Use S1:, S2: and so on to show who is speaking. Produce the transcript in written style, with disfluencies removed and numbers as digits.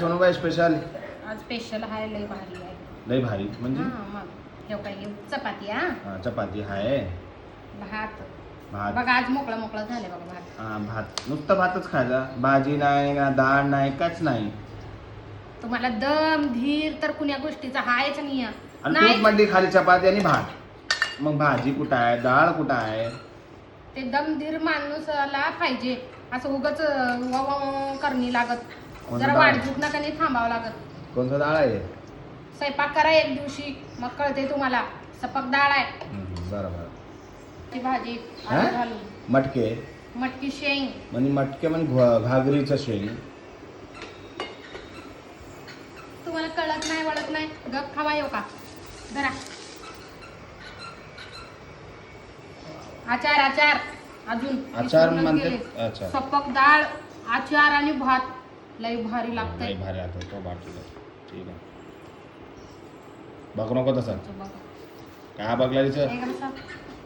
S1: Sonubai special
S2: आज special आहे, लय भारी आहे.
S1: लय भारी म्हणजे
S2: मग ठेव काय चपाती
S1: चपाती आहे,
S2: भात
S1: भात
S2: बघा आज मोकळा मोकळा झाले बघा भात.
S1: भात नुसतं भातच खायचा, भाजी नाही ना डाळ नाही काच नाही.
S2: तुम्हाला दम धीर तर कुण्या गोष्टीचा हायच नाही
S1: आणि तूच म्हणली खाली चपाती आणि भात, मग भाजी कुठं आहे, डाळ कुठं आहे?
S2: ते दमधीर माणूसला पाहिजे, असं उगाच करणी लागत.
S1: कोणतं
S2: जरा
S1: डाळ?
S2: वाढजूक नका नाही थांबावं लागत.
S1: कोणतं डाळ आहे?
S2: स्वयंपाक करा एक दिवशी, मग कळते तुम्हाला. सपक डाळ आहे
S1: बरोबर.
S2: ती भाजी
S1: हा?
S2: आलू घालून,
S1: मटके
S2: मटकी शेंग.
S1: म्हणजे मटके म्हणजे घागरीचं शेंग.
S2: तुम्हाला कळत नाही वळत नाही, गप खावा येऊ का? जरा आचार आचार अजून
S1: आचार
S2: विसरूनच
S1: म्हणते?
S2: गेले.
S1: अच्छा.
S2: सपक डाळ, आचार आणि भात लय भारी लागतंय.
S1: लय भारी आता तो बाटला. ठीक आहे, बघू नको तसं.
S2: बघा.
S1: काय बघला तिचं?
S2: एक